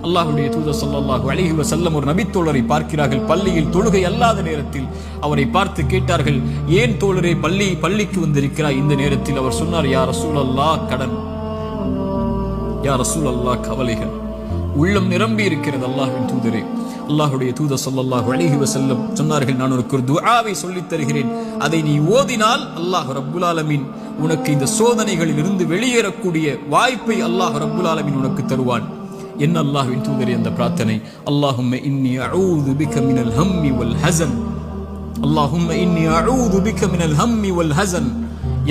அல்லாஹ்வுடைய தூதர் ஸல்லல்லாஹு அலைஹி வஸல்லம் ஒரு நபித்தோழரை பார்க்கிறார்கள். பள்ளியில் தொழுகை அல்லாத நேரத்தில் அவரை பார்த்து கேட்டார்கள், ஏன் தோழரே பள்ளிக்கு வந்திருக்கிறாய் இந்த நேரத்தில்? அவர் சொன்னார், யா ரசூலல்லாஹ், கடன், யா ரசூலல்லாஹ், கவலைகள். உள்ளம் நிரம்பி இருக்கிறது அல்லாஹ்வின் தூதரே. அல்லாஹ்வுடைய தூதர் ஸல்லல்லாஹு அலைஹி வஸல்லம் சொன்னார்கள், நான் உனக்கு ஒரு துஆவை சொல்லித் தருகிறேன், அதை நீ ஓதினால் அல்லாஹ் ரப்புல் ஆலமீன் உனக்கு இந்த சோதனைகளில் இருந்து வெளியேறக்கூடிய வாய்ப்பை அல்லாஹ் ரப்புல் ஆலமீன் உனக்கு தருவான். என்ன அல்லாஹ்வின் தூதரே அந்த பிரார்த்தனை? அல்லாஹும்ம இன்னி அஊது பிக மினல் ஹம்மி வல் ஹஸன், அல்லாஹும்ம இன்னி அஊது பிக மினல் ஹம்மி வல் ஹஸன்.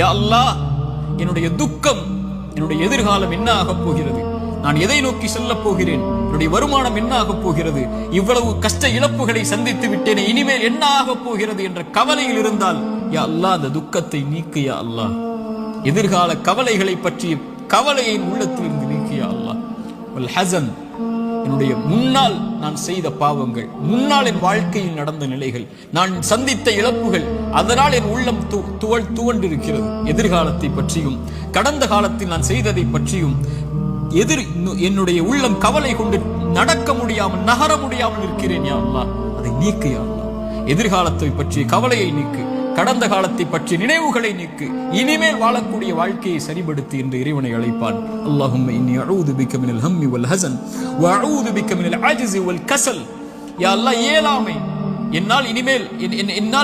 யா அல்லாஹ், என்னுடைய துக்கம், என்னுடைய எதிர்காலம் என்ன ஆகப் போகிறது, நான் எதை நோக்கி செல்லப் போகிறேன், என்னுடைய வருமானம் என்ன ஆகப் போகிறது, இவ்வளவு கஷ்ட இழப்புகளை சந்தித்து விட்டேனே, இனிமேல் என்ன ஆகப் போகிறது என்ற கவலையில் இருந்தால், யா அல்லாஹ், அந்த துக்கத்தை நீக்கு யா அல்லாஹ். எதிர்கால கவலைகளை பற்றிய கவலையை உள்ளத்திலிருந்து நீக்கு யா அல்லாஹ். வல் ஹஸன், என்னுடைய முன்னால் நான் செய்த பாவங்கள், முன்னால் என் வாழ்க்கையில் நடந்த நிலைகள், நான் சந்தித்த இழப்புகள், அதனால் என் உள்ளம் துவண்டிருக்கிறது. எதிர்காலத்தை பற்றியும் கடந்த காலத்தில் நான் செய்ததை பற்றியும் என்னுடைய உள்ளம் கவலை கொண்டு நடக்க முடியாமல், நகர முடியாமல் இருக்கிறேன் யா அல்லாஹ். அதை நீக்கு யா அல்லாஹ். எதிர்காலத்தை பற்றிய கவலையை நீக்கு, கடந்த காலத்தை பற்றிய நினைவுகளை நீக்கு, இனிமேல் வாழக்கூடிய வாழ்க்கையை சரிபடுத்தி என்று இறைவனை அழைப்பான். அல்லாஹும்ம இன்னி அஊது பிக மினல் ஹம்மி வல் ஹஸன் வ அஊது பிக மினல் அஜ்ஸி வல் கஸல். யா அல்லாஹ், இயலாமை, என்னால்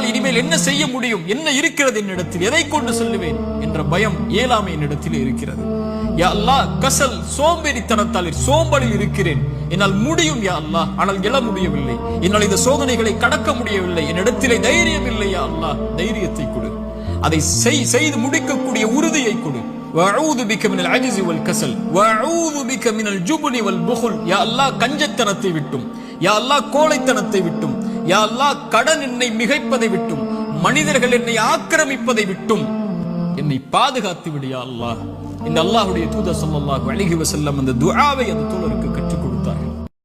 இனிமேல் என்ன செய்ய முடியும், என்ன இருக்கிறது என்னிடத்தில், எதை கொண்டு செல்லுவேன் என்ற பயம், இயலாமை என்னிடத்தில் இருக்கிறது. யா அல்லாஹ், கஸல், சோம்பேறித்தனத்தால் சோம்பலில் இருக்கிறேன், என்னால் முடியும் யா அல்லாஹ், ஆனால் எழ முடியவில்லை, என்னால் இந்த சோதனைகளை கடக்க முடியவில்லை, என்னிடத்திலே தைரியம் இல்லை யா அல்லாஹ், தைரியத்தை கொடு, அதை செய்து முடிக்கக்கூடிய உறுதியை கொடு. வஅஊது பிக மினல் அஜ்ஸி வல் கஸல் வஅஊது பிக மினல் ஜுப்னி வல் புகுல். யா அல்லாஹ், கஞ்சத்தனத்தை விட்டும், யா அல்லாஹ், கோழைத்தனத்தை விட்டும், யா அல்லாஹ், கடன் என்னை மிகைப்பதை விட்டும், மனிதர்கள் என்னை ஆக்கிரமிப்பதை விட்டும் என்னை பாதுகாத்து விடு யா அல்லாஹ். இந்த அல்லாஹ்வுடைய தூதர் ஸல்லல்லாஹு அலைஹி வஸல்லம் அந்த துஆவை அந்த தோழருக்கு கற்றுக்